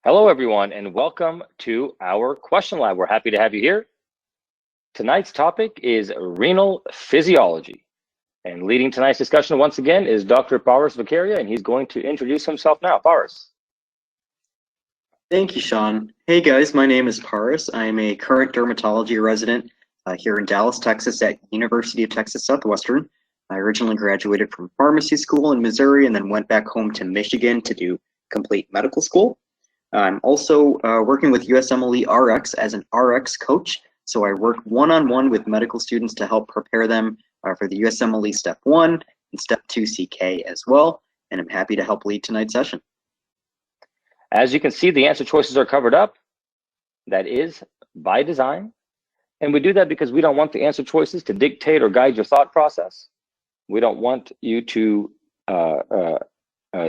Hello, everyone, and welcome to our question lab. We're happy to have you here. Tonight's topic is renal physiology. And leading tonight's discussion once again is Dr. Paris Vicaria, and he's going to introduce himself now. Paris. Thank you, Sean. Hey guys, my name is Paris. I am a current dermatology resident here in Dallas, Texas at University of Texas Southwestern. I originally graduated from pharmacy school in Missouri and then went back home to Michigan to do complete medical school. I'm also working with USMLE-Rx as an RX coach. So I work one-on-one with medical students to help prepare them for the USMLE Step 1 and Step 2 CK as well. And I'm happy to help lead tonight's session. As you can see, the answer choices are covered up. That is by design. And we do that because we don't want the answer choices to dictate or guide your thought process. We don't want you to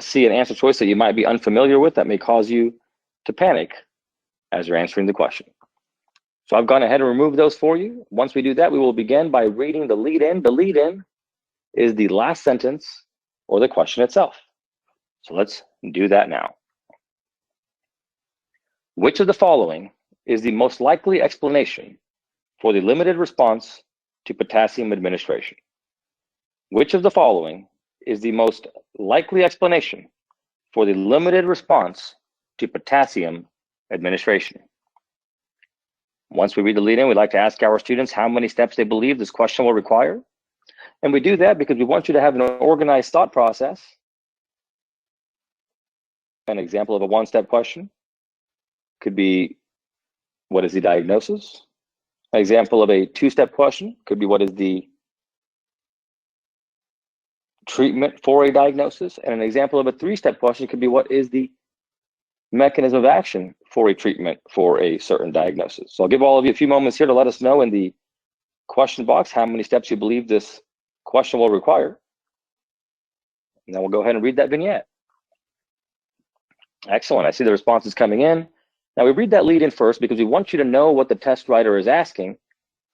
see an answer choice that you might be unfamiliar with that may cause you to panic as you're answering the question. So I've gone ahead and removed those for you. Once we do that, we will begin by reading the lead-in. The lead-in is the last sentence or the question itself. So let's do that now. Which of the following is the most likely explanation for the limited response to potassium administration? Which of the following is the most likely explanation for the limited response to potassium administration? Once we read the lead-in, we'd like to ask our students how many steps they believe this question will require. And we do that because we want you to have an organized thought process. An example of a one-step question could be, what is the diagnosis? An example of a two-step question could be, what is the treatment for a diagnosis? And an example of a three-step question could be, what is the mechanism of action for a treatment for a certain diagnosis? So I'll give all of you a few moments here to let us know in the question box how many steps you believe this question will require. And then we'll go ahead and read that vignette. Excellent. I see the responses coming in. Now we read that lead in first because we want you to know what the test writer is asking,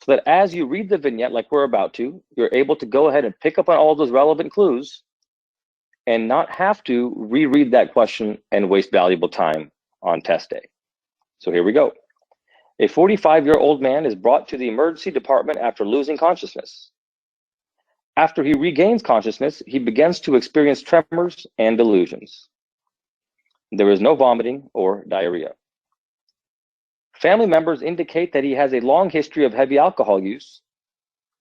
so that as you read the vignette like we're about to, you're able to go ahead and pick up on all those relevant clues and not have to reread that question and waste valuable time on test day. So here we go. A 45-year-old man is brought to the emergency department after losing consciousness. After he regains consciousness, he begins to experience tremors and delusions. There is no vomiting or diarrhea. Family members indicate that he has a long history of heavy alcohol use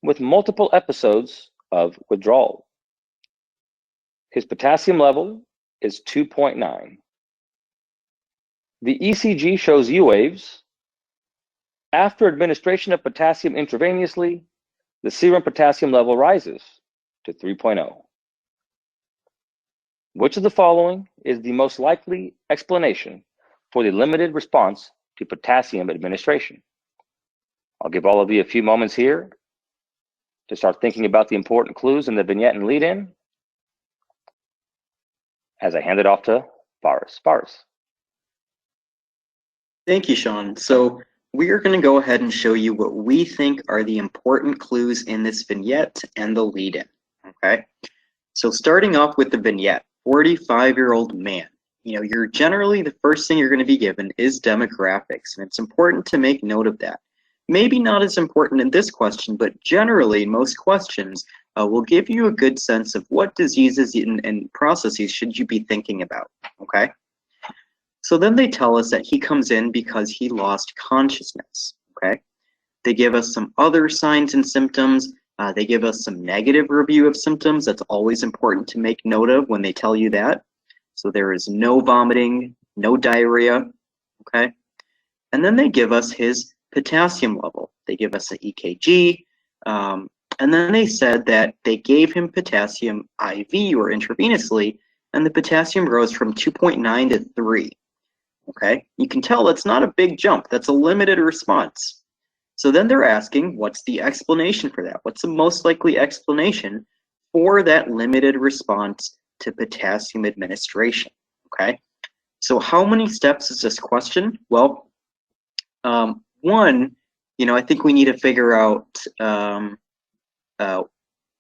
with multiple episodes of withdrawal. His potassium level is 2.9. The ECG shows U waves. After administration of potassium intravenously, the serum potassium level rises to 3.0. Which of the following is the most likely explanation for the limited response to potassium administration? I'll give all of you a few moments here to start thinking about the important clues in the vignette and lead-in as I hand it off to Paris. Paris. Thank you, Sean. So we are going to go ahead and show you what we think are the important clues in this vignette and the lead-in. Okay. So starting off with the vignette, 45-year-old man. You know, you're generally the first thing you're going to be given is demographics, and it's important to make note of that. Maybe not as important in this question, but generally most questions will give you a good sense of what diseases and processes should you be thinking about, okay? So then they tell us that he comes in because he lost consciousness, okay? They give us some other signs and symptoms. They give us some negative review of symptoms. That's always important to make note of when they tell you that. So there is no vomiting, no diarrhea, okay? And then they give us his potassium level. They give us an EKG, and then they said that they gave him potassium IV or intravenously, and the potassium rose from 2.9 to 3, okay? You can tell that's not a big jump. That's a limited response. So then they're asking, what's the explanation for that? What's the most likely explanation for that limited response to potassium administration, okay? So how many steps is this question? Well, one, you know, I think we need to figure out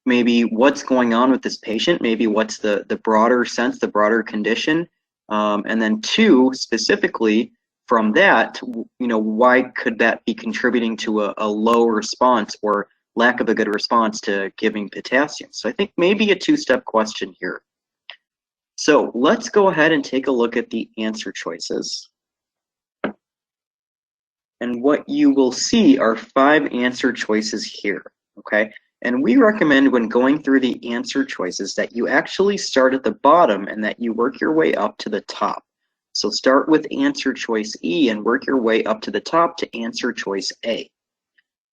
maybe what's going on with this patient, maybe what's the broader sense, the broader condition. And then 2, specifically from that, why could that be contributing to a low response or lack of a good response to giving potassium? So I think maybe a 2-step question here. So let's go ahead and take a look at the answer choices. And what you will see are 5 answer choices here, okay? And we recommend when going through the answer choices that you actually start at the bottom and that you work your way up to the top. So start with answer choice E and work your way up to the top to answer choice A.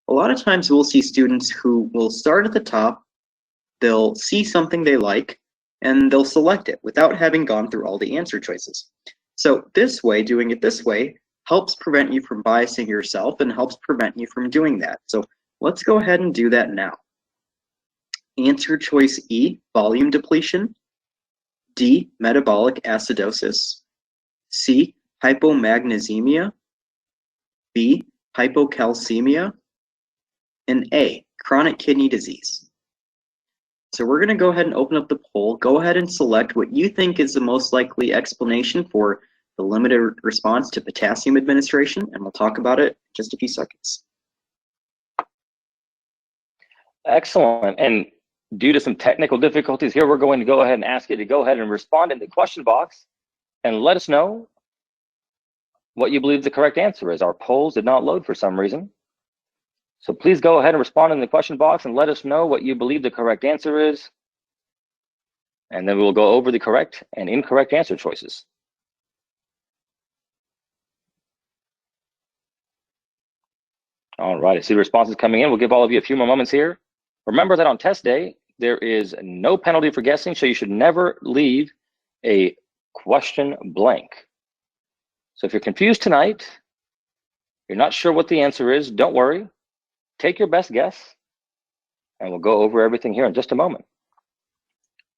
A lot of times we'll see students who will start at the top, they'll see something they like, and they'll select it without having gone through all the answer choices. So this way, doing it this way, helps prevent you from biasing yourself and helps prevent you from doing that. So let's go ahead and do that now. Answer choice E, volume depletion. D, metabolic acidosis. C, hypomagnesemia. B, hypocalcemia. And A, chronic kidney disease. So we're going to go ahead and open up the poll. Go ahead and select what you think is the most likely explanation for the limited response to potassium administration, and we'll talk about it in just a few seconds. Excellent. And due to some technical difficulties here, we're going to go ahead and ask you to go ahead and respond in the question box and let us know what you believe the correct answer is. Our polls did not load for some reason. So please go ahead and respond in the question box and let us know what you believe the correct answer is. And then we'll go over the correct and incorrect answer choices. All right, I see the responses coming in. We'll give all of you a few more moments here. Remember that on test day, there is no penalty for guessing, so you should never leave a question blank. So if you're confused tonight, you're not sure what the answer is, don't worry. Take your best guess, and we'll go over everything here in just a moment.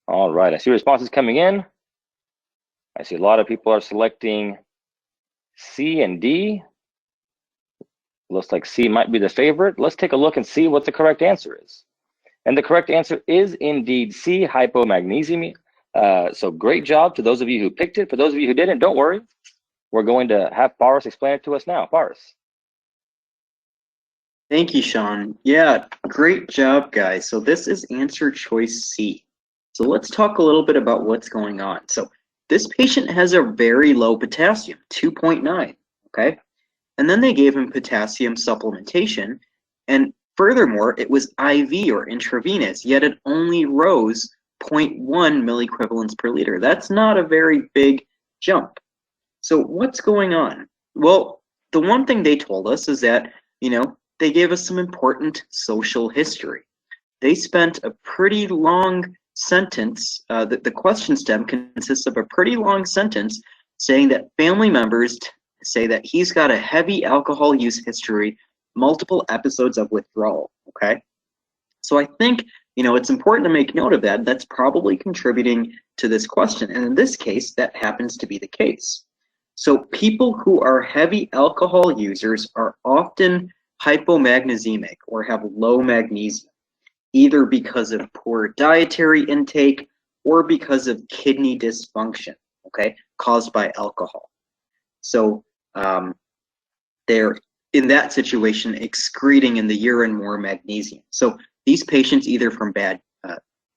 All right, I see responses coming in. I see a lot of people are selecting C and D. Looks like C might be the favorite. Let's take a look and see what the correct answer is. And the correct answer is indeed C, hypomagnesemia. So great job to those of you who picked it. For those of you who didn't, don't worry. We're going to have Paris explain it to us now. Paris. Thank you, Sean. Yeah, great job, guys. So this is answer choice C. So let's talk a little bit about what's going on. So this patient has a very low potassium, 2.9, okay? And then they gave him potassium supplementation, and furthermore, it was IV or intravenous, yet it only rose 0.1 milliequivalents per liter. That's not a very big jump. So what's going on? Well, the one thing they told us is that, they gave us some important social history. They spent a pretty long sentence, the question stem consists of a pretty long sentence saying that family members say that he's got a heavy alcohol use history, multiple episodes of withdrawal, okay? So I think, it's important to make note of that. That's probably contributing to this question. And in this case, that happens to be the case. So people who are heavy alcohol users are often hypomagnesemic or have low magnesium, either because of poor dietary intake or because of kidney dysfunction, okay, caused by alcohol. So they're, in that situation, excreting in the urine more magnesium. So these patients, either from bad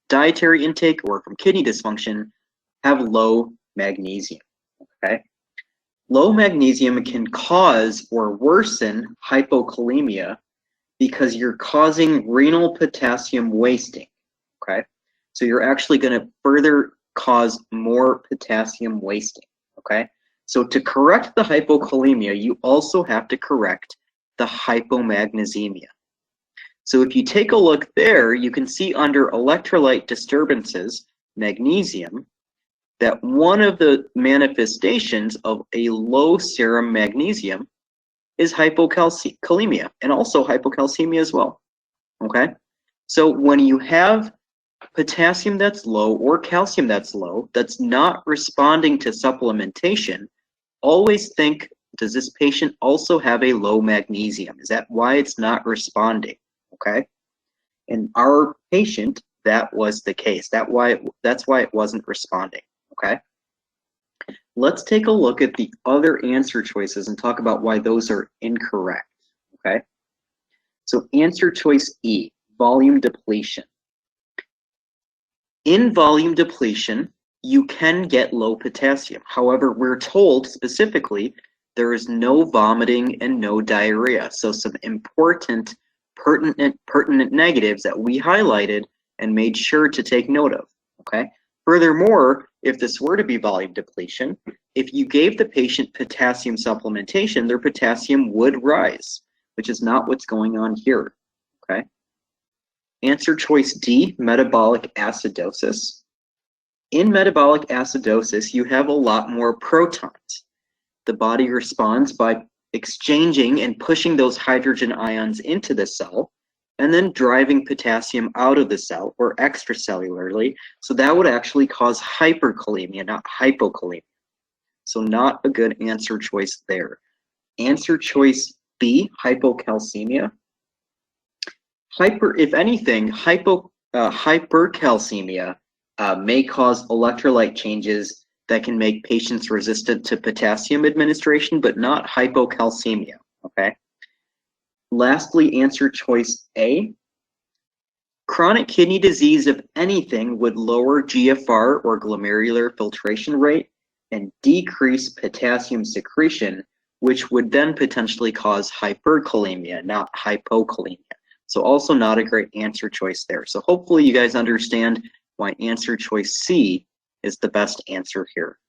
dietary intake or from kidney dysfunction, have low magnesium, okay? Low magnesium can cause or worsen hypokalemia because you're causing renal potassium wasting, okay? So you're actually going to further cause more potassium wasting, okay? So to correct the hypokalemia, you also have to correct the hypomagnesemia. So if you take a look there, you can see under electrolyte disturbances, magnesium, that one of the manifestations of a low serum magnesium is hypocalcemia and also hypocalcemia as well, okay? So when you have potassium that's low or calcium that's low, that's not responding to supplementation, always think, does this patient also have a low magnesium? Is that why it's not responding, okay? In our patient, that was the case. That's why it wasn't responding, okay? let's take a look at the other answer choices and talk about why those are incorrect, okay? So answer choice E, volume depletion. In volume depletion, you can get low potassium. However, we're told specifically there is no vomiting and no diarrhea. So some important pertinent negatives that we highlighted and made sure to take note of, okay? Furthermore, if this were to be volume depletion, if you gave the patient potassium supplementation, their potassium would rise, which is not what's going on here, okay? Answer choice D, metabolic acidosis. In metabolic acidosis, you have a lot more protons. The body responds by exchanging and pushing those hydrogen ions into the cell and then driving potassium out of the cell or extracellularly. So that would actually cause hyperkalemia, not hypokalemia. So not a good answer choice there. Answer choice B, hypocalcemia. If anything, hypercalcemia may cause electrolyte changes that can make patients resistant to potassium administration, but not hypocalcemia, okay? Lastly, answer choice A. Chronic kidney disease, if anything, would lower GFR or glomerular filtration rate and decrease potassium secretion, which would then potentially cause hyperkalemia, not hypokalemia. So also not a great answer choice there. So hopefully you guys understand why answer choice C is the best answer here.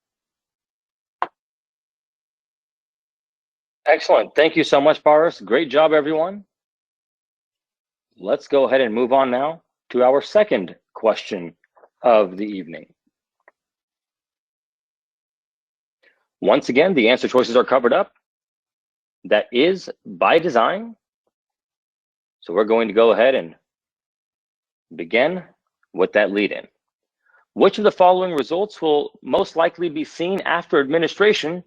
Excellent. Thank you so much, Paris. Great job, everyone. Let's go ahead and move on now to our second question of the evening. Once again, the answer choices are covered up. That is by design. So we're going to go ahead and begin with that lead-in. Which of the following results will most likely be seen after administration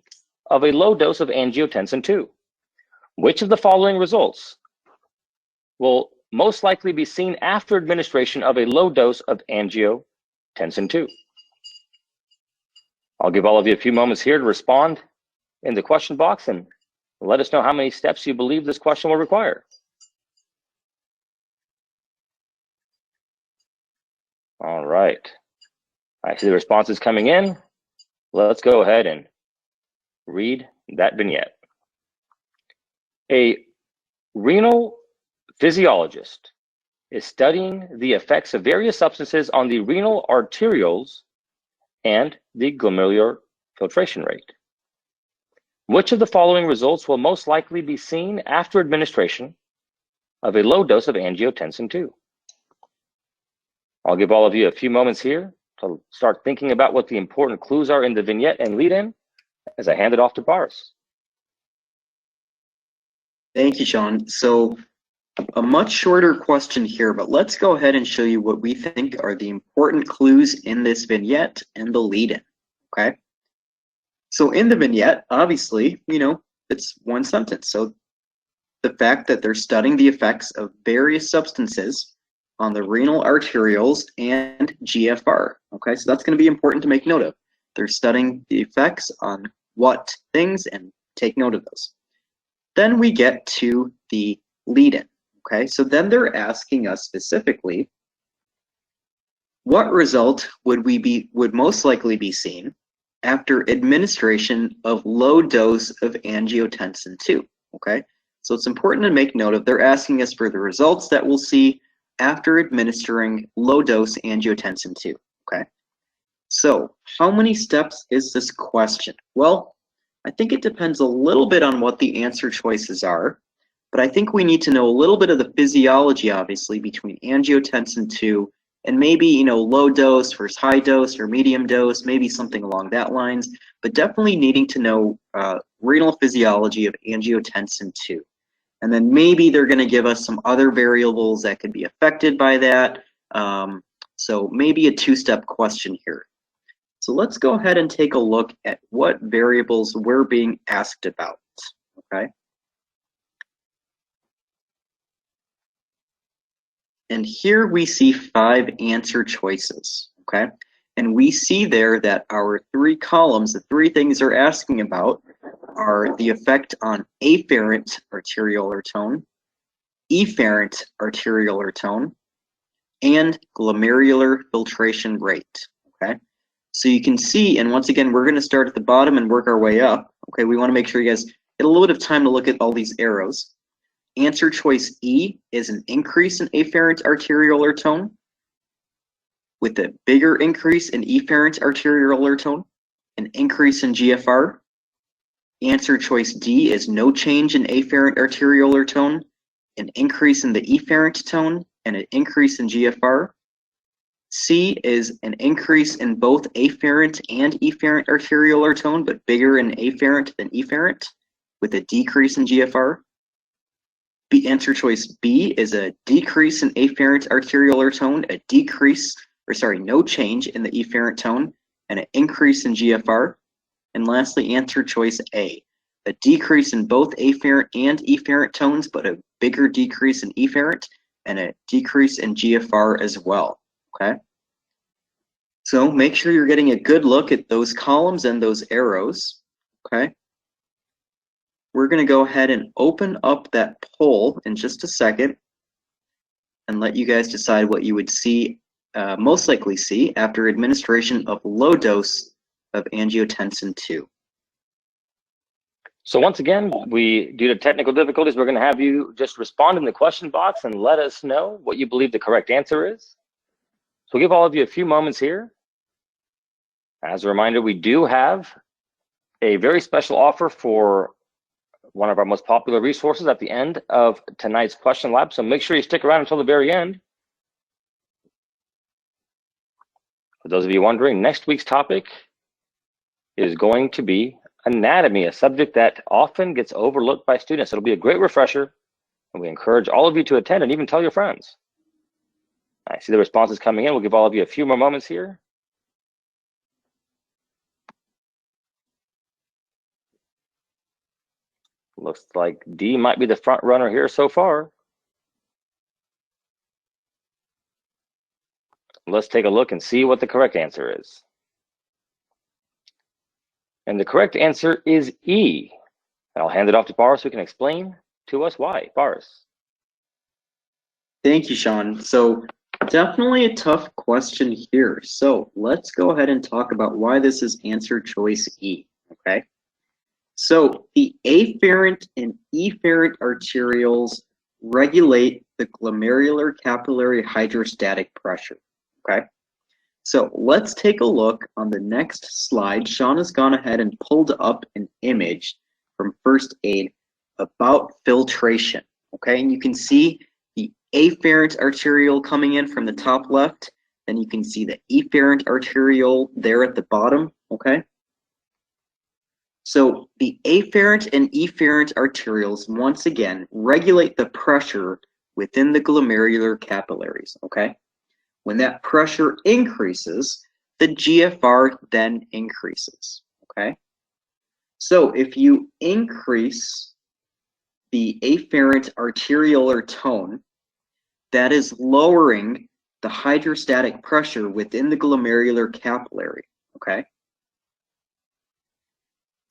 of a low dose of angiotensin II? Which of the following results will most likely be seen after administration of a low dose of angiotensin II? I'll give all of you a few moments here to respond in the question box and let us know how many steps you believe this question will require. All right. I see the responses coming in. Let's go ahead and read that vignette. A renal physiologist is studying the effects of various substances on the renal arterioles and the glomerular filtration rate. Which of the following results will most likely be seen after administration of a low dose of angiotensin II? I'll give all of you a few moments here to start thinking about what the important clues are in the vignette and lead-in as I hand it off to Paris. Thank you, Sean. So a much shorter question here, but let's go ahead and show you what we think are the important clues in this vignette and the lead-in, okay? So in the vignette, obviously, it's one sentence. So the fact that they're studying the effects of various substances on the renal arterioles and GFR, okay? So that's going to be important to make note of. They're studying the effects on what things, and take note of those. Then we get to the lead-in, okay? So then they're asking us specifically, what result would most likely be seen after administration of low dose of angiotensin II, okay? So it's important to make note of, they're asking us for the results that we'll see after administering low dose angiotensin II, okay? So how many steps is this question? Well, I think it depends a little bit on what the answer choices are, but I think we need to know a little bit of the physiology, obviously, between angiotensin II and maybe, low dose versus high dose or medium dose, maybe something along that lines, but definitely needing to know renal physiology of angiotensin II. And then maybe they're going to give us some other variables that could be affected by that. So maybe a two-step question here. So let's go ahead and take a look at what variables we're being asked about, okay? And here we see 5 answer choices, okay? And we see there that our three columns, the three things they're asking about, are the effect on afferent arteriolar tone, efferent arteriolar tone, and glomerular filtration rate. Okay, so you can see, and once again, we're going to start at the bottom and work our way up. Okay, we want to make sure you guys get a little bit of time to look at all these arrows. Answer choice E is an increase in afferent arteriolar tone, with a bigger increase in efferent arteriolar tone, an increase in GFR. Answer choice D is no change in afferent arteriolar tone, an increase in the efferent tone, and an increase in GFR. C is an increase in both afferent and efferent arteriolar tone, but bigger in afferent than efferent, with a decrease in GFR. Answer choice B is a decrease in afferent arteriolar tone, no change in the efferent tone, and an increase in GFR. And lastly, answer choice A decrease in both afferent and efferent tones, but a bigger decrease in efferent and a decrease in GFR as well. Okay. So make sure you're getting a good look at those columns and those arrows. Okay. We're going to go ahead and open up that poll in just a second and let you guys decide what you would see, most likely see, after administration of low dose of angiotensin 2. So once again, due to technical difficulties, we're going to have you just respond in the question box and let us know what you believe the correct answer is. So we'll give all of you a few moments here. As a reminder, we do have a very special offer for one of our most popular resources at the end of tonight's question lab. So make sure you stick around until the very end. For those of you wondering, next week's topic is going to be anatomy, a subject that often gets overlooked by students. It'll be a great refresher, and we encourage all of you to attend and even tell your friends. I see the responses coming in. We'll give all of you a few more moments here. Looks like D might be the front runner here so far. Let's take a look and see what the correct answer is. And the correct answer is E. And I'll hand it off to Boris who can explain to us why. Boris. Thank you, Sean. So definitely a tough question here. So let's go ahead and talk about why this is answer choice E, okay? So the afferent and efferent arterioles regulate the glomerular capillary hydrostatic pressure, okay? So let's take a look on the next slide. Sean has gone ahead and pulled up an image from first aid about filtration, okay? And you can see the afferent arteriole coming in from the top left. Then you can see the efferent arteriole there at the bottom, okay? So the afferent and efferent arterioles, once again, regulate the pressure within the glomerular capillaries, okay? When that pressure increases, the GFR then increases, okay? So if you increase the afferent arteriolar tone, that is lowering the hydrostatic pressure within the glomerular capillary, okay?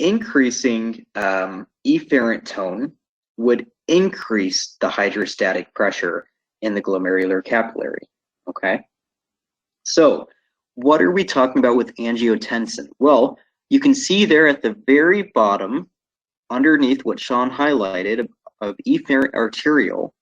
Increasing efferent tone would increase the hydrostatic pressure in the glomerular capillary, okay? So what are we talking about with angiotensin? Well, you can see there at the very bottom, underneath what Sean highlighted of efferent arteriole,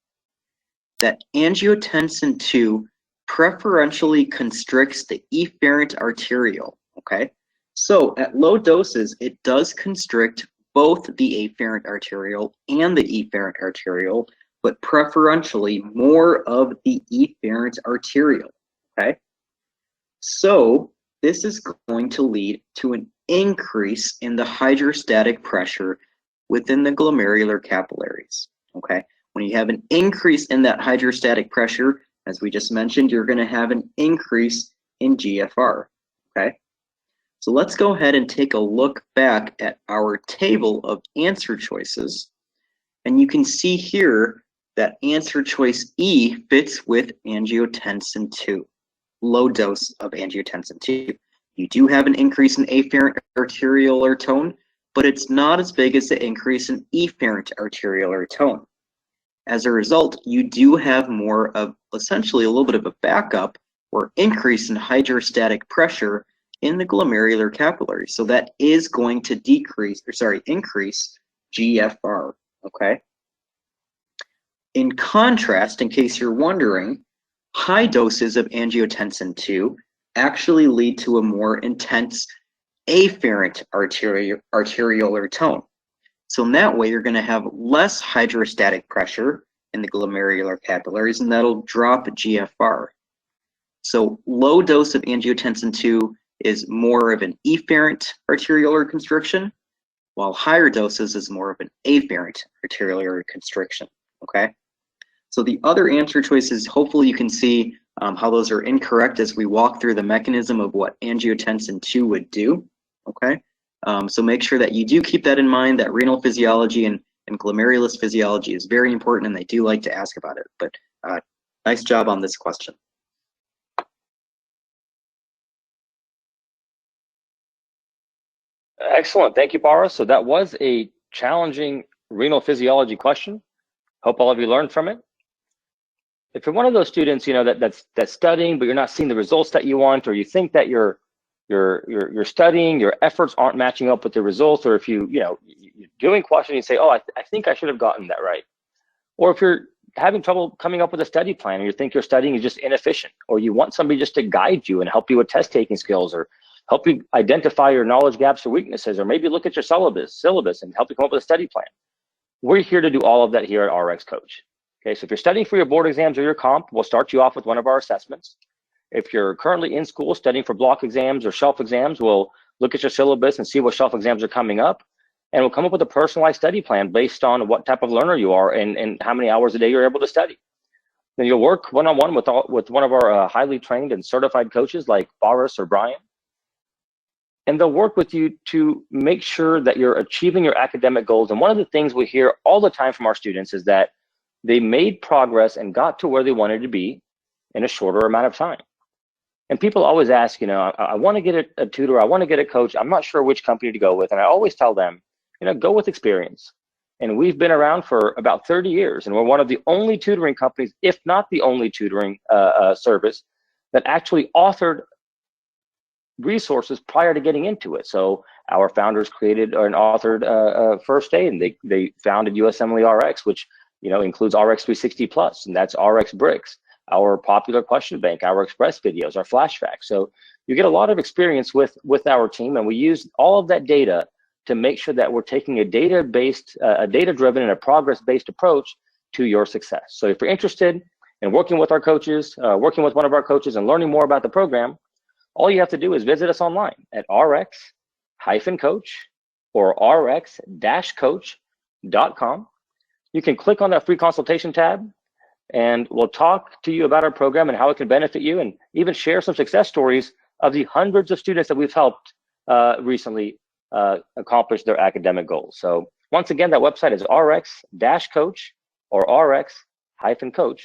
that angiotensin 2 preferentially constricts the efferent arteriole, okay? So at low doses, it does constrict both the afferent arteriole and the efferent arteriole, but preferentially more of the efferent arteriole, okay? So this is going to lead to an increase in the hydrostatic pressure within the glomerular capillaries, okay? When you have an increase in that hydrostatic pressure, as we just mentioned, you're going to have an increase in GFR, okay? So let's go ahead and take a look back at our table of answer choices. And you can see here that answer choice E fits with angiotensin 2. low dose of angiotensin 2. You do have an increase in afferent arteriolar tone, but it's not as big as the increase in efferent arteriolar tone. As a result, you do have more of essentially a little bit of a backup or increase in hydrostatic pressure in the glomerular capillary. So that is going to increase GFR, okay? In contrast, in case you're wondering, high doses of angiotensin 2 actually lead to a more intense afferent arteriolar tone. So in that way, you're going to have less hydrostatic pressure in the glomerular capillaries, and that'll drop GFR. So low dose of angiotensin 2 is more of an efferent arteriolar constriction, while higher doses is more of an afferent arteriolar constriction, okay? So the other answer choices, hopefully you can see how those are incorrect as we walk through the mechanism of what angiotensin 2 would do, okay? So make sure that you do keep that in mind, that renal physiology and glomerulus physiology is very important, and they do like to ask about it. But nice job on this question. Excellent. Thank you, Paras. So that was a challenging renal physiology question. Hope all of you learned from it. If you're one of those students, that's studying, but you're not seeing the results that you want, or you think that you're studying, your efforts aren't matching up with the results, or if you're doing questions, you say, oh, I think I should have gotten that right. Or if you're having trouble coming up with a study plan, and you think your studying is just inefficient, or you want somebody just to guide you and help you with test taking skills, or help you identify your knowledge gaps or weaknesses, or maybe look at your syllabus and help you come up with a study plan. We're here to do all of that here at RX Coach. Okay, so if you're studying for your board exams or your comp, we'll start you off with one of our assessments. If you're currently in school studying for block exams or shelf exams, we'll look at your syllabus and see what shelf exams are coming up. And we'll come up with a personalized study plan based on what type of learner you are and how many hours a day you're able to study. Then you'll work one-on-one with one of our highly trained and certified coaches like Boris or Brian. And they'll work with you to make sure that you're achieving your academic goals. And one of the things we hear all the time from our students is that they made progress and got to where they wanted to be in a shorter amount of time. And people always ask, I want to get a tutor, I want to get a coach, I'm not sure which company to go with. And I always tell them, go with experience. And we've been around for about 30 years, and we're one of the only tutoring companies, if not the only tutoring service, that actually authored resources prior to getting into it. So our founders created and authored First Aid, and they founded USMLE-Rx, which includes RX 360 Plus, and that's RX Bricks, our popular question bank, our express videos, our flash facts. So you get a lot of experience with our team, and we use all of that data to make sure that we're taking a data-driven and a progress-based approach to your success. So if you're interested in working with our coaches, working with one of our coaches and learning more about the program, all you have to do is visit us online at rx-coach or rx-coach.com. You can click on that free consultation tab, and we'll talk to you about our program and how it can benefit you, and even share some success stories of the hundreds of students that we've helped recently accomplish their academic goals. So once again, that website is rx-coach or rx-coach.com.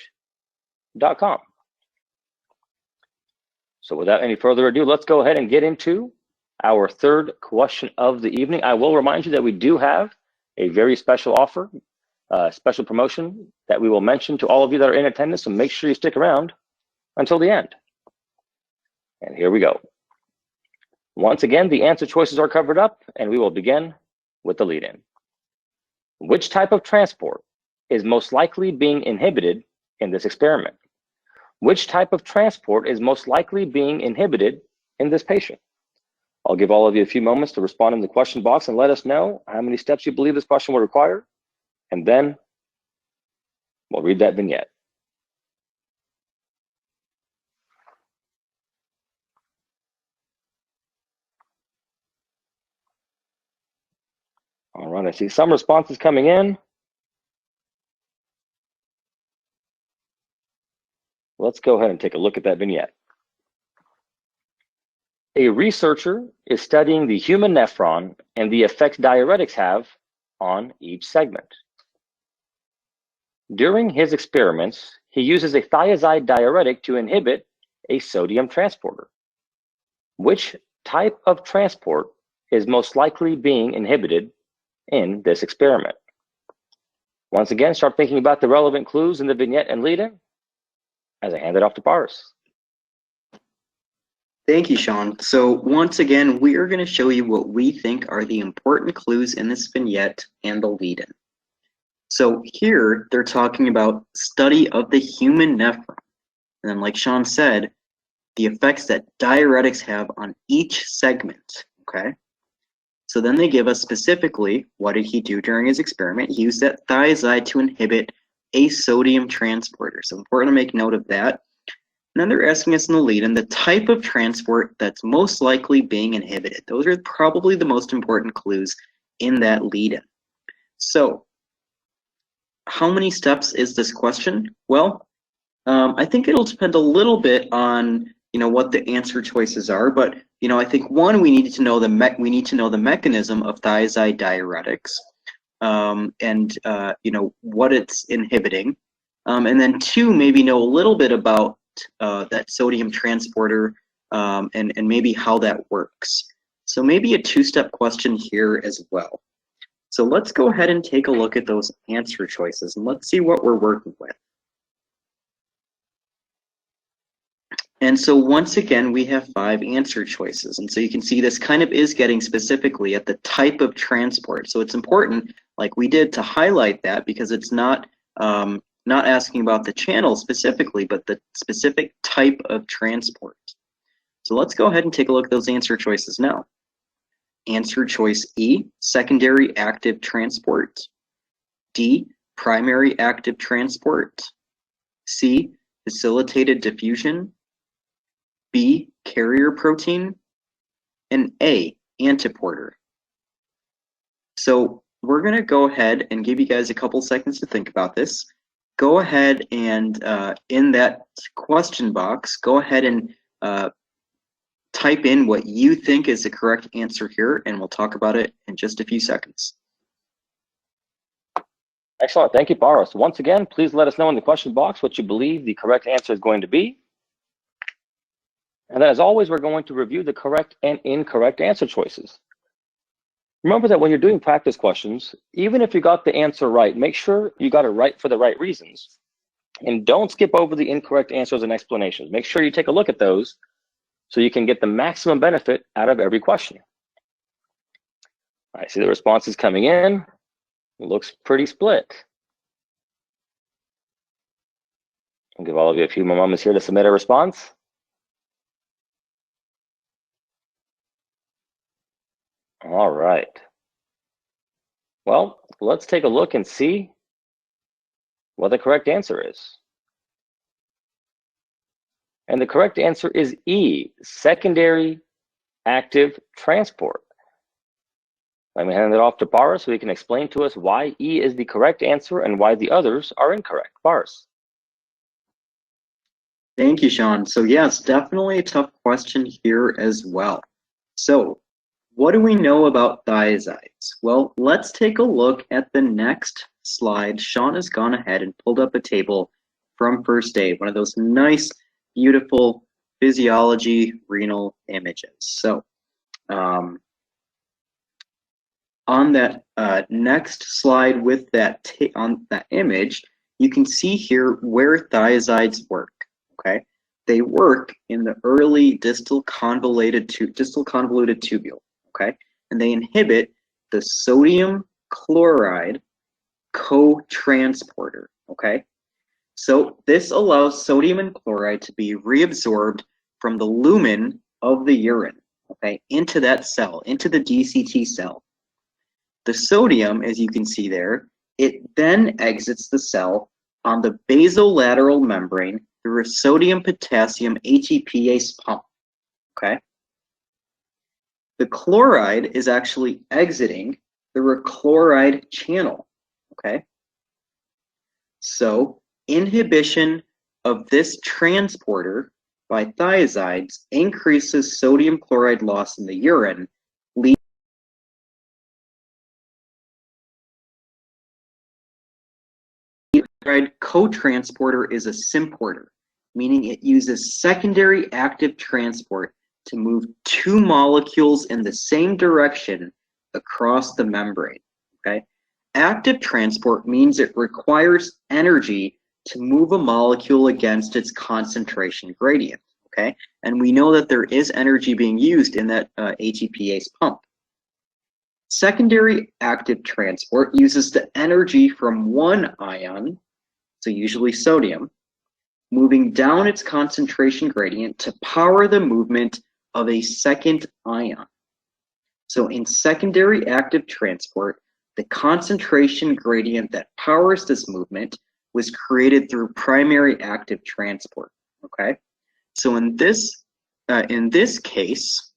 So without any further ado, let's go ahead and get into our third question of the evening. I will remind you that we do have a very special offer, special promotion that we will mention to all of you that are in attendance, so make sure you stick around until the end. And here we go. Once again, the answer choices are covered up, and we will begin with the lead-in. Which type of transport is most likely being inhibited in this experiment? Which type of transport is most likely being inhibited in this patient? I'll give all of you a few moments to respond in the question box and let us know how many steps you believe this question will require, and then we'll read that vignette. All right, I see some responses coming in. Let's go ahead and take a look at that vignette. A researcher is studying the human nephron and the effects diuretics have on each segment. During his experiments, he uses a thiazide diuretic to inhibit a sodium transporter. Which type of transport is most likely being inhibited in this experiment? Once again, start thinking about the relevant clues in the vignette and lead-in as I hand it off to Paris. Thank you, Sean. So once again, we are going to show you what we think are the important clues in this vignette and the lead-in. So here, they're talking about study of the human nephron. And then like Sean said, the effects that diuretics have on each segment, okay? So then they give us specifically, what did he do during his experiment? He used that thiazide to inhibit a sodium transporter. So important to make note of that. And then they're asking us in the lead-in the type of transport that's most likely being inhibited. Those are probably the most important clues in that lead-in. So how many steps is this question? Well, I think it'll depend a little bit on what the answer choices are, but I think one, we need to know the mechanism of thiazide diuretics, and what it's inhibiting, and then two, maybe know a little bit about that sodium transporter, and maybe how that works. So maybe a two-step question here as well. So let's go ahead and take a look at those answer choices and let's see what we're working with. And so once again, we have 5 answer choices. And so you can see this kind of is getting specifically at the type of transport. So it's important, like we did, to highlight that because it's not asking about the channel specifically, but the specific type of transport. So let's go ahead and take a look at those answer choices now. Answer choice E, secondary active transport. D, primary active transport. C, facilitated diffusion. B, carrier protein. And A, antiporter. So we're going to go ahead and give you guys a couple seconds to think about this. Go ahead and in that question box, go ahead and type in what you think is the correct answer here, and we'll talk about it in just a few seconds. Excellent. Thank you, Paris. Once again, please let us know in the question box what you believe the correct answer is going to be. And then, as always, we're going to review the correct and incorrect answer choices. Remember that when you're doing practice questions, even if you got the answer right, make sure you got it right for the right reasons. And don't skip over the incorrect answers and explanations. Make sure you take a look at those so you can get the maximum benefit out of every question. I see the responses coming in. It looks pretty split. I'll give all of you a few more moments here to submit a response. All right. Well, let's take a look and see what the correct answer is. And the correct answer is E, secondary active transport. Let me hand it off to Paris so he can explain to us why E is the correct answer and why the others are incorrect. Paris. Thank you, Sean. So yes, definitely a tough question here as well. So what do we know about thiazides? Well, let's take a look at the next slide. Sean has gone ahead and pulled up a table from first aid, one of those nice, beautiful physiology renal images. So on that next slide with that on that image, you can see here where thiazides work. Okay, they work in the early distal convoluted tubule. Okay, and they inhibit the sodium chloride co-transporter. Okay, so this allows sodium and chloride to be reabsorbed from the lumen of the urine. Okay, into that cell, into the DCT cell. The sodium, as you can see there, it then exits the cell on the basolateral membrane through a sodium-potassium ATPase pump. Okay. The chloride is actually exiting through a chloride channel. Okay. So inhibition of this transporter by thiazides increases sodium chloride loss in the urine, chloride co-transporter is a symporter. meaning it uses secondary active transport to move two molecules in the same direction across the membrane, okay? Active transport means it requires energy to move a molecule against its concentration gradient, okay? And we know that there is energy being used in that ATPase pump. Secondary active transport uses the energy from one ion, so usually sodium, moving down its concentration gradient to power the movement of a second ion. So in secondary active transport, the concentration gradient that powers this movement was created through primary active transport, okay? So in this case,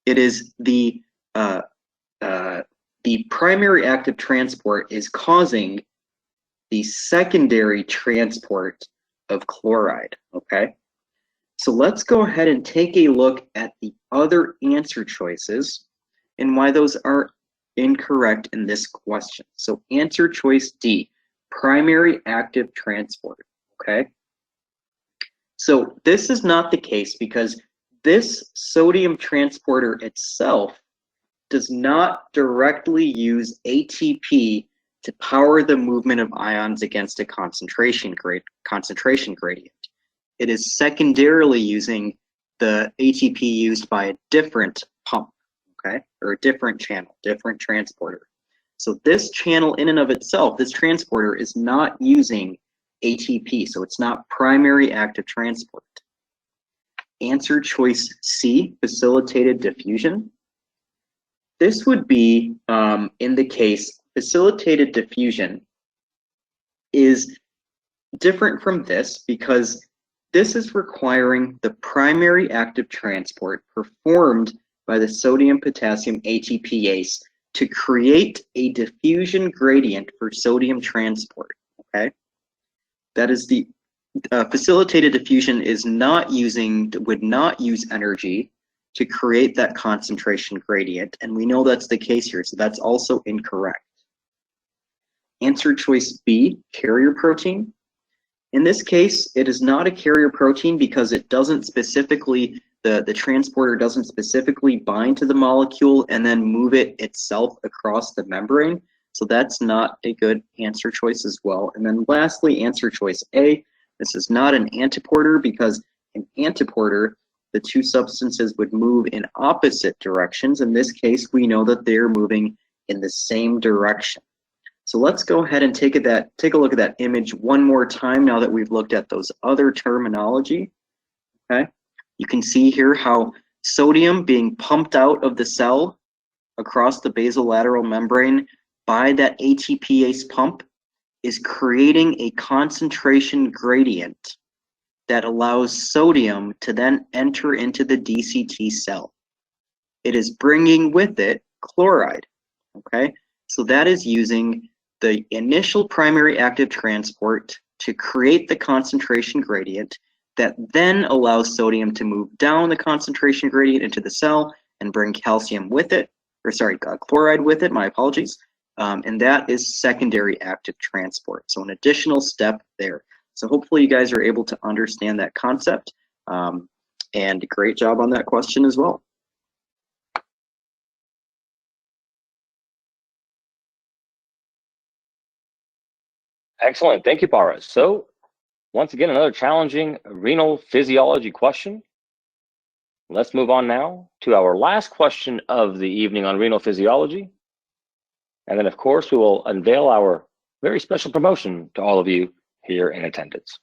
it is the primary active transport is causing the secondary transport of chloride, okay? So let's go ahead and take a look at the other answer choices and why those are incorrect in this question. So answer choice D, primary active transport, okay? So this is not the case because this sodium transporter itself does not directly use ATP to power the movement of ions against a concentration gradient. It is secondarily using the ATP used by a different pump, okay, or a different channel, different transporter. So this channel in and of itself, this transporter is not using ATP, so it's not primary active transport. Answer choice C, facilitated diffusion. This would be, in the case, facilitated diffusion is different from this because this is requiring the primary active transport performed by the sodium-potassium ATPase to create a diffusion gradient for sodium transport, okay? That is the facilitated diffusion is would not use energy to create that concentration gradient, and we know that's the case here, so that's also incorrect. Answer choice B, carrier protein. In this case, it is not a carrier protein because it doesn't specifically, the transporter doesn't specifically bind to the molecule and then move it itself across the membrane. So that's not a good answer choice as well. And then lastly, answer choice A, this is not an antiporter because an antiporter, the two substances would move in opposite directions. In this case, we know that they're moving in the same direction. So let's go ahead and take a look at that image one more time now that we've looked at those other terminology, okay? You can see here how sodium being pumped out of the cell across the basolateral membrane by that ATPase pump is creating a concentration gradient that allows sodium to then enter into the DCT cell. It is bringing with it chloride, okay? So that is using the initial primary active transport to create the concentration gradient that then allows sodium to move down the concentration gradient into the cell and bring calcium with it, or sorry, chloride with it, my apologies. And that is secondary active transport. So an additional step there. So hopefully you guys are able to understand that concept, and great job on that question as well. Excellent. Thank you, Paras. So once again, another challenging renal physiology question. Let's move on now to our last question of the evening on renal physiology. And then, of course, we will unveil our very special promotion to all of you here in attendance.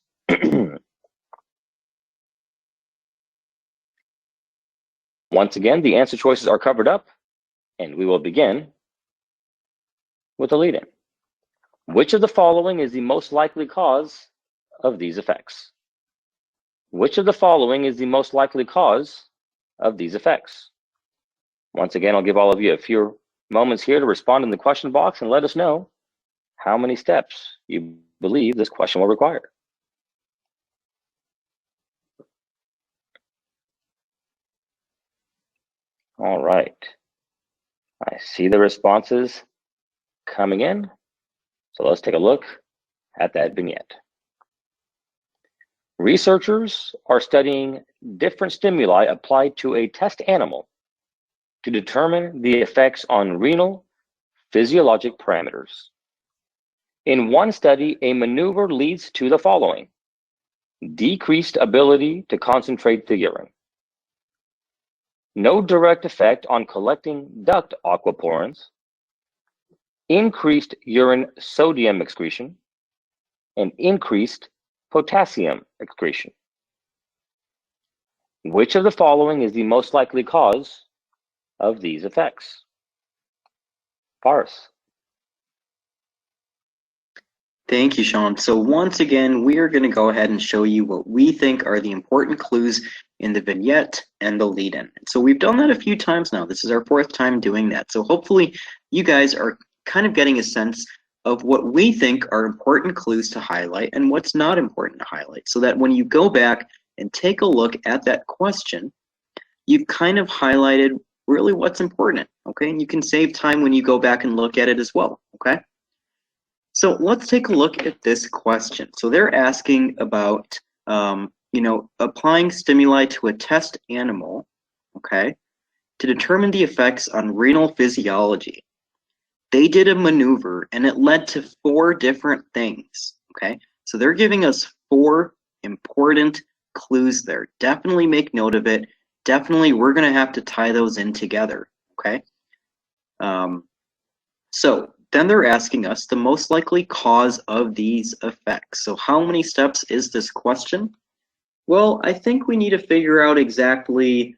Once again, the answer choices are covered up, and we will begin with the lead-in. Which of the following is the most likely cause of these effects? Which of the following is the most likely cause of these effects? Once again, I'll give all of you a few moments here to respond in the question box and let us know how many steps you believe this question will require. All right. I see the responses coming in. So let's take a look at that vignette. Researchers are studying different stimuli applied to a test animal to determine the effects on renal physiologic parameters. In one study, a maneuver leads to the following: decreased ability to concentrate the urine, no direct effect on collecting duct aquaporins, increased urine sodium excretion, and increased potassium excretion. Which of the following is the most likely cause of these effects? Paris. Thank you, Sean. So once again, we are going to go ahead and show you what we think are the important clues in the vignette and the lead-in. So we've done that a few times now. This is our 4th time doing that. So hopefully you guys are kind of getting a sense of what we think are important clues to highlight and what's not important to highlight, so that when you go back and take a look at that question, you've kind of highlighted really what's important, okay? And you can save time when you go back and look at it as well, okay? So let's take a look at this question. So they're asking about, applying stimuli to a test animal, okay, to determine the effects on renal physiology. They did a maneuver and it led to 4 different things, okay? So they're giving us 4 important clues there. Definitely make note of it. Definitely we're going to have to tie those in together, okay? So then they're asking us the most likely cause of these effects. So how many steps is this question? Well, I think we need to figure out exactly,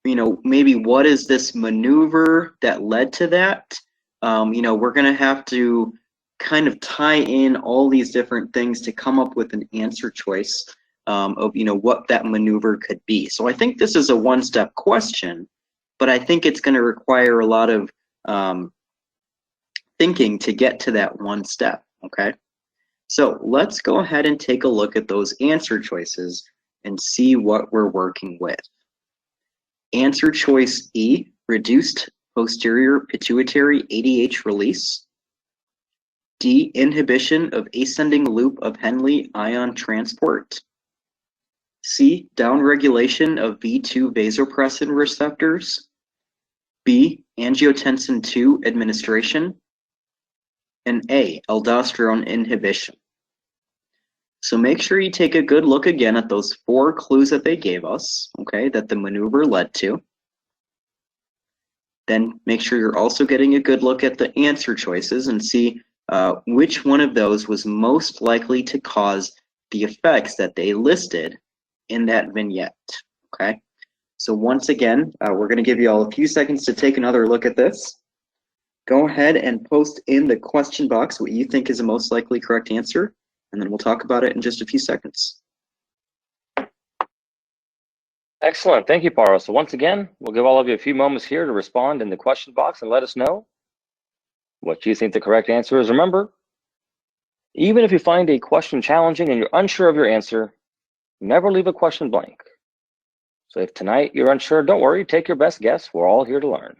maybe what is this maneuver that led to that? We're going to have to kind of tie in all these different things to come up with an answer choice of, what that maneuver could be. So I think this is a one-step question, but I think it's going to require a lot of thinking to get to that one step, okay? So let's go ahead and take a look at those answer choices and see what we're working with. Answer choice E, reduced posterior pituitary ADH release. D, inhibition of ascending loop of Henle ion transport. C, downregulation of V2 vasopressin receptors. B, angiotensin II administration. And A, aldosterone inhibition. So make sure you take a good look again at those 4 clues that they gave us, okay, that the maneuver led to. Then make sure you're also getting a good look at the answer choices and see which one of those was most likely to cause the effects that they listed in that vignette, okay? So once again, we're going to give you all a few seconds to take another look at this. Go ahead and post in the question box what you think is the most likely correct answer, and then we'll talk about it in just a few seconds. Excellent. Thank you, Paro. So once again, we'll give all of you a few moments here to respond in the question box and let us know what you think the correct answer is. Remember, even if you find a question challenging and you're unsure of your answer, never leave a question blank. So if tonight you're unsure, don't worry, take your best guess. We're all here to learn.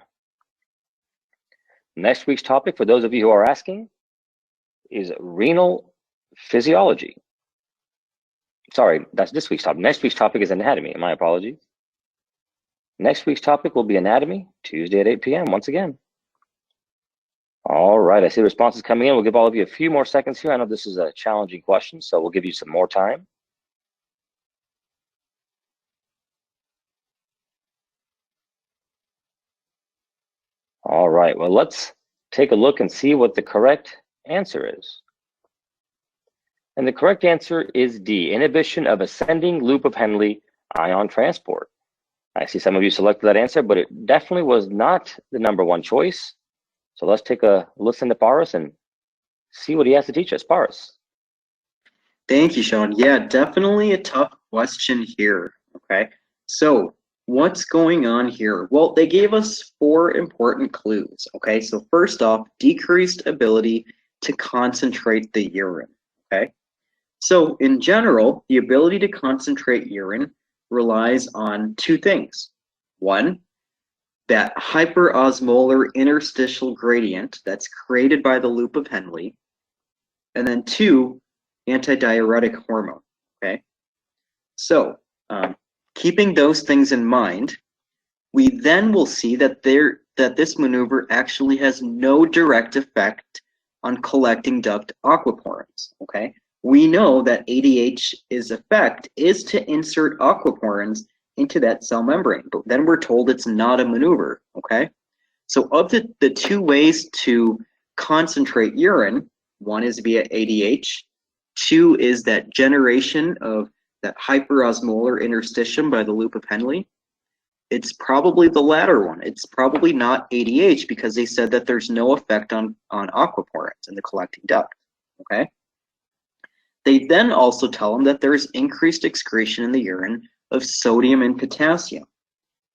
Next week's topic, for those of you who are asking, is renal physiology. Sorry, that's this week's topic. Next week's topic is anatomy. My apologies. Next week's topic will be anatomy, Tuesday at 8 p.m. once again. All right, I see the responses coming in. We'll give all of you a few more seconds here. I know this is a challenging question, so we'll give you some more time. All right, well, let's take a look and see what the correct answer is. And the correct answer is D, inhibition of ascending loop of Henle ion transport. I see some of you selected that answer, but it definitely was not the #1 choice. So let's take a listen to Paris and see what he has to teach us. Paris. Thank you, Sean. Yeah, definitely a tough question here, okay? So what's going on here? Well, they gave us 4 important clues, okay? So first off, decreased ability to concentrate the urine, okay? So in general, the ability to concentrate urine relies on 2 things. 1, that hyperosmolar interstitial gradient that's created by the loop of Henle. And then 2, antidiuretic hormone, okay? So keeping those things in mind, we then will see that this maneuver actually has no direct effect on collecting duct aquaporins, okay? We know that ADH's effect is to insert aquaporins into that cell membrane, but then we're told it's not a maneuver, okay? So of the two ways to concentrate urine, one is via ADH, two is that generation of that hyperosmolar interstitium by the loop of Henle. It's probably the latter one. It's probably not ADH because they said that there's no effect on aquaporins in the collecting duct, okay? They then also tell them that there's increased excretion in the urine of sodium and potassium.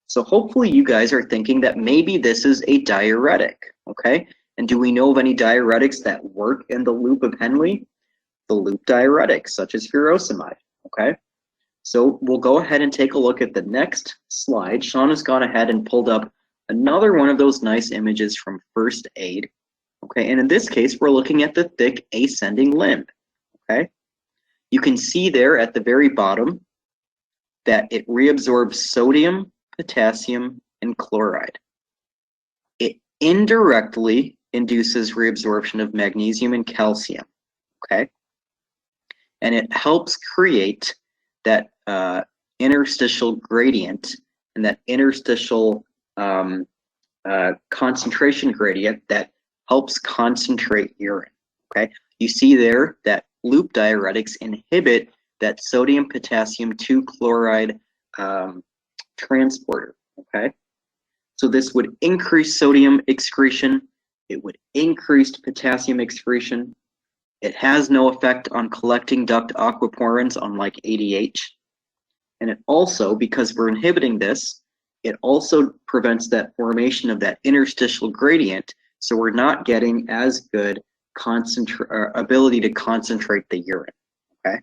So hopefully you guys are thinking that maybe this is a diuretic, okay? And do we know of any diuretics that work in the loop of Henle? The loop diuretics, such as furosemide, okay? So we'll go ahead and take a look at the next slide. Sean has gone ahead and pulled up another one of those nice images from first aid, okay? And in this case, we're looking at the thick ascending limb, okay? You can see there at the very bottom that it reabsorbs sodium, potassium, and chloride. It indirectly induces reabsorption of magnesium and calcium, okay? And it helps create that interstitial gradient and that interstitial concentration gradient that helps concentrate urine, okay? You see there that loop diuretics inhibit that sodium potassium 2 chloride transporter, okay? So this would increase sodium excretion, it would increase potassium excretion. It has no effect on collecting duct aquaporins, unlike ADH. And it also, because we're inhibiting this, it also prevents that formation of that interstitial gradient, so we're not getting as good ability to concentrate the urine, okay?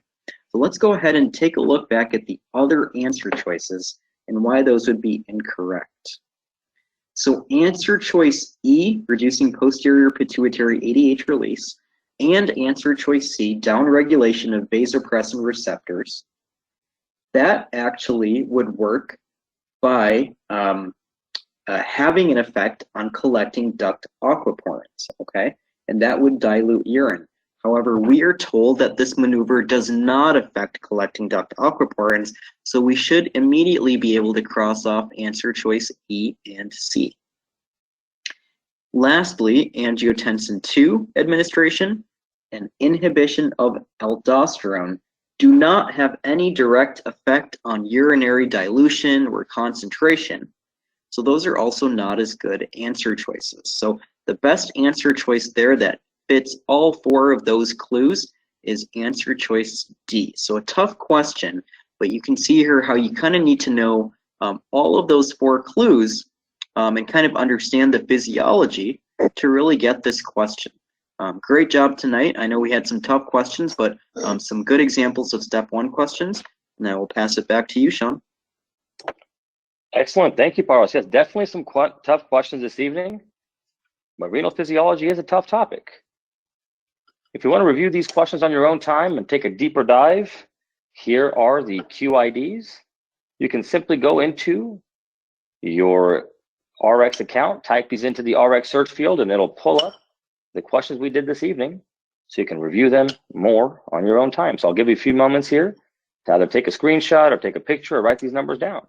So let's go ahead and take a look back at the other answer choices and why those would be incorrect. So answer choice E, reducing posterior pituitary ADH release, and answer choice C, downregulation of vasopressin receptors, that actually would work by having an effect on collecting duct aquaporins, okay? And that would dilute urine. However, we are told that this maneuver does not affect collecting duct aquaporins, so we should immediately be able to cross off answer choice E and C. Lastly, angiotensin II administration and inhibition of aldosterone do not have any direct effect on urinary dilution or concentration. So those are also not as good answer choices. So the best answer choice there that fits all four of those clues is answer choice D. So a tough question, but you can see here how you kind of need to know all of those four clues and kind of understand the physiology to really get this question. Great job tonight. I know we had some tough questions, but some good examples of step one questions. And I will pass it back to you, Sean. Excellent. Thank you, Paros. Yes, definitely some tough questions this evening, but renal physiology is a tough topic. If you want to review these questions on your own time and take a deeper dive, here are the QIDs. You can simply go into your RX account, type these into the RX search field, and it'll pull up the questions we did this evening so you can review them more on your own time. So I'll give you a few moments here to either take a screenshot or take a picture or write these numbers down.